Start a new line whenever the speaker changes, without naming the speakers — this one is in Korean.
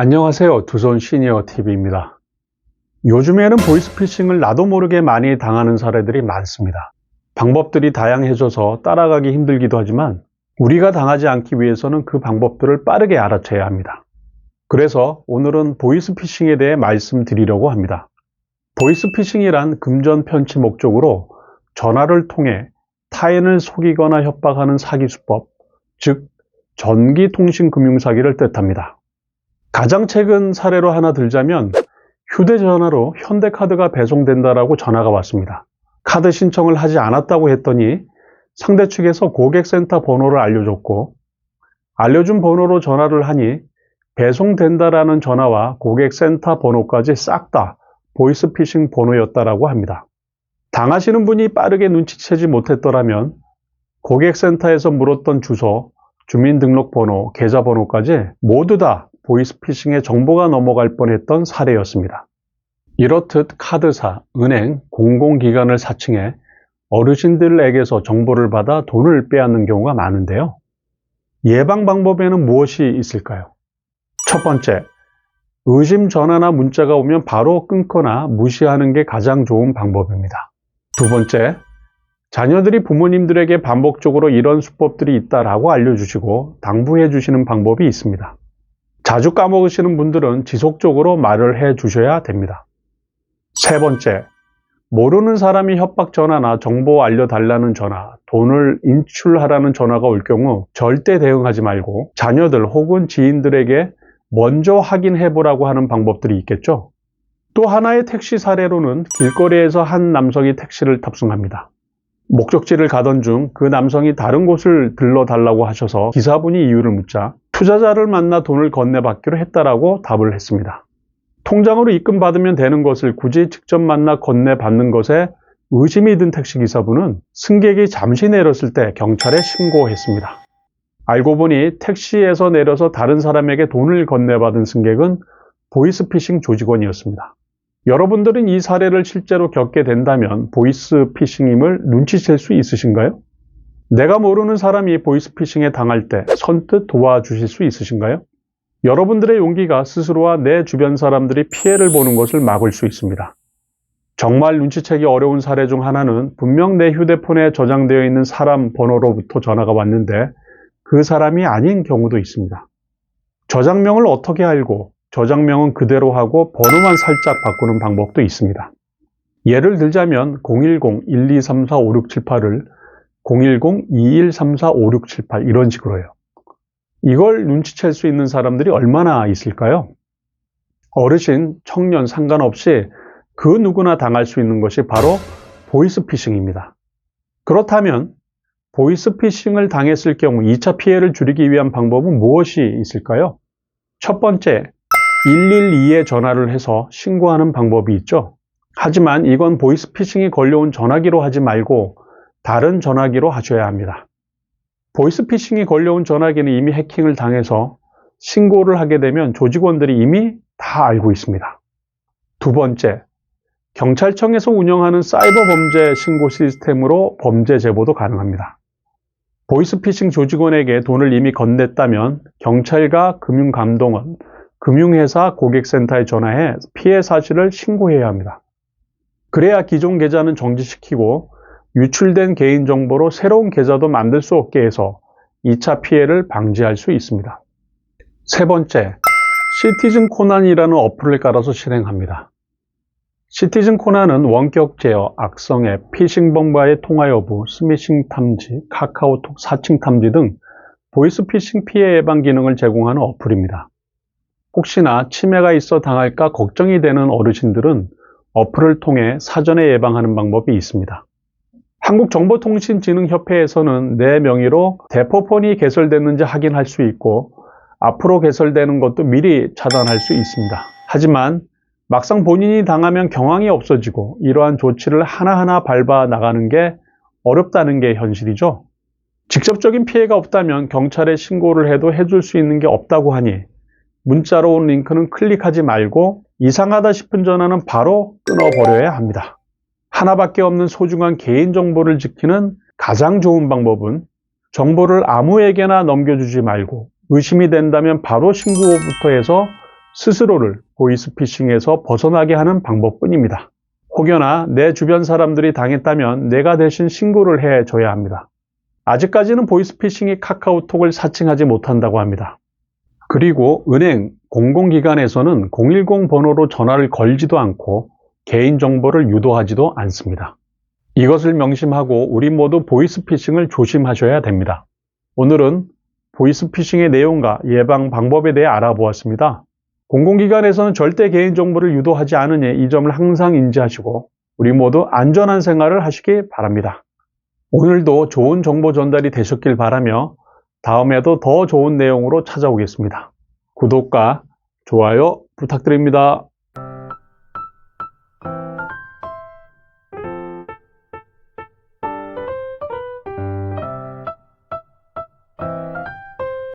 안녕하세요. 두손 시니어 TV입니다. 요즘에는 보이스피싱을 나도 모르게 많이 당하는 사례들이 많습니다. 방법들이 다양해져서 따라가기 힘들기도 하지만 우리가 당하지 않기 위해서는 그 방법들을 빠르게 알아채야 합니다. 그래서 오늘은 보이스피싱에 대해 말씀드리려고 합니다. 보이스피싱이란 금전 편취 목적으로 전화를 통해 타인을 속이거나 협박하는 사기 수법, 즉 전기통신금융사기를 뜻합니다. 가장 최근 사례로 하나 들자면 휴대전화로 현대카드가 배송된다라고 전화가 왔습니다. 카드 신청을 하지 않았다고 했더니 상대 측에서 고객센터 번호를 알려줬고, 알려준 번호로 전화를 하니 배송된다라는 전화와 고객센터 번호까지 싹 다 보이스피싱 번호였다라고 합니다. 당하시는 분이 빠르게 눈치채지 못했더라면 고객센터에서 물었던 주소, 주민등록번호, 계좌번호까지 모두 다 보이스피싱의 정보가 넘어갈 뻔했던 사례였습니다. 이렇듯 카드사, 은행, 공공기관을 사칭해 어르신들에게서 정보를 받아 돈을 빼앗는 경우가 많은데요. 예방 방법에는 무엇이 있을까요? 첫 번째, 의심 전화나 문자가 오면 바로 끊거나 무시하는 게 가장 좋은 방법입니다. 두 번째, 자녀들이 부모님들에게 반복적으로 이런 수법들이 있다라고 알려주시고 당부해 주시는 방법이 있습니다. 자주 까먹으시는 분들은 지속적으로 말을 해 주셔야 됩니다. 세 번째, 모르는 사람이 협박 전화나 정보 알려달라는 전화, 돈을 인출하라는 전화가 올 경우 절대 대응하지 말고 자녀들 혹은 지인들에게 먼저 확인해 보라고 하는 방법들이 있겠죠. 또 하나의 택시 사례로는 길거리에서 한 남성이 택시를 탑승합니다. 목적지를 가던 중 그 남성이 다른 곳을 들러달라고 하셔서 기사분이 이유를 묻자 투자자를 만나 돈을 건네받기로 했다라고 답을 했습니다. 통장으로 입금받으면 되는 것을 굳이 직접 만나 건네받는 것에 의심이 든 택시기사분은 승객이 잠시 내렸을 때 경찰에 신고했습니다. 알고 보니 택시에서 내려서 다른 사람에게 돈을 건네받은 승객은 보이스피싱 조직원이었습니다. 여러분들은 이 사례를 실제로 겪게 된다면 보이스피싱임을 눈치챌 수 있으신가요? 내가 모르는 사람이 보이스피싱에 당할 때 선뜻 도와주실 수 있으신가요? 여러분들의 용기가 스스로와 내 주변 사람들이 피해를 보는 것을 막을 수 있습니다. 정말 눈치채기 어려운 사례 중 하나는 분명 내 휴대폰에 저장되어 있는 사람 번호로부터 전화가 왔는데 그 사람이 아닌 경우도 있습니다. 저장명을 어떻게 알고 저장명은 그대로 하고 번호만 살짝 바꾸는 방법도 있습니다. 예를 들자면 010-1234-5678을 010-2134-5678 이런 식으로요. 이걸 눈치챌 수 있는 사람들이 얼마나 있을까요? 어르신, 청년 상관없이 그 누구나 당할 수 있는 것이 바로 보이스피싱입니다. 그렇다면 보이스피싱을 당했을 경우 2차 피해를 줄이기 위한 방법은 무엇이 있을까요? 첫 번째, 112에 전화를 해서 신고하는 방법이 있죠. 하지만 이건 보이스피싱이 걸려온 전화기로 하지 말고 다른 전화기로 하셔야 합니다. 보이스피싱이 걸려온 전화기는 이미 해킹을 당해서 신고를 하게 되면 조직원들이 이미 다 알고 있습니다. 두 번째, 경찰청에서 운영하는 사이버 범죄 신고 시스템으로 범죄 제보도 가능합니다. 보이스피싱 조직원에게 돈을 이미 건넸다면 경찰과 금융감독원, 금융회사 고객센터에 전화해 피해 사실을 신고해야 합니다. 그래야 기존 계좌는 정지시키고 유출된 개인정보로 새로운 계좌도 만들 수 없게 해서 2차 피해를 방지할 수 있습니다. 세 번째, 시티즌 코난이라는 어플을 깔아서 실행합니다. 시티즌 코난은 원격 제어, 악성 앱, 피싱 범과의 통화 여부, 스미싱 탐지, 카카오톡 사칭 탐지 등 보이스피싱 피해 예방 기능을 제공하는 어플입니다. 혹시나 침해가 있어 당할까 걱정이 되는 어르신들은 어플을 통해 사전에 예방하는 방법이 있습니다. 한국정보통신진흥협회에서는 내 명의로 대포폰이 개설됐는지 확인할 수 있고 앞으로 개설되는 것도 미리 차단할 수 있습니다. 하지만 막상 본인이 당하면 경황이 없어지고 이러한 조치를 하나하나 밟아 나가는 게 어렵다는 게 현실이죠. 직접적인 피해가 없다면 경찰에 신고를 해도 해줄 수 있는 게 없다고 하니 문자로 온 링크는 클릭하지 말고 이상하다 싶은 전화는 바로 끊어버려야 합니다. 하나밖에 없는 소중한 개인정보를 지키는 가장 좋은 방법은 정보를 아무에게나 넘겨주지 말고 의심이 된다면 바로 신고부터 해서 스스로를 보이스피싱에서 벗어나게 하는 방법뿐입니다. 혹여나 내 주변 사람들이 당했다면 내가 대신 신고를 해줘야 합니다. 아직까지는 보이스피싱이 카카오톡을 사칭하지 못한다고 합니다. 그리고 은행, 공공기관에서는 010 번호로 전화를 걸지도 않고 개인정보를 유도하지도 않습니다. 이것을 명심하고 우리 모두 보이스피싱을 조심하셔야 됩니다. 오늘은 보이스피싱의 내용과 예방 방법에 대해 알아보았습니다. 공공기관에서는 절대 개인정보를 유도하지 않으니 이 점을 항상 인지하시고 우리 모두 안전한 생활을 하시기 바랍니다. 오늘도 좋은 정보 전달이 되셨길 바라며 다음에도 더 좋은 내용으로 찾아오겠습니다. 구독과 좋아요 부탁드립니다.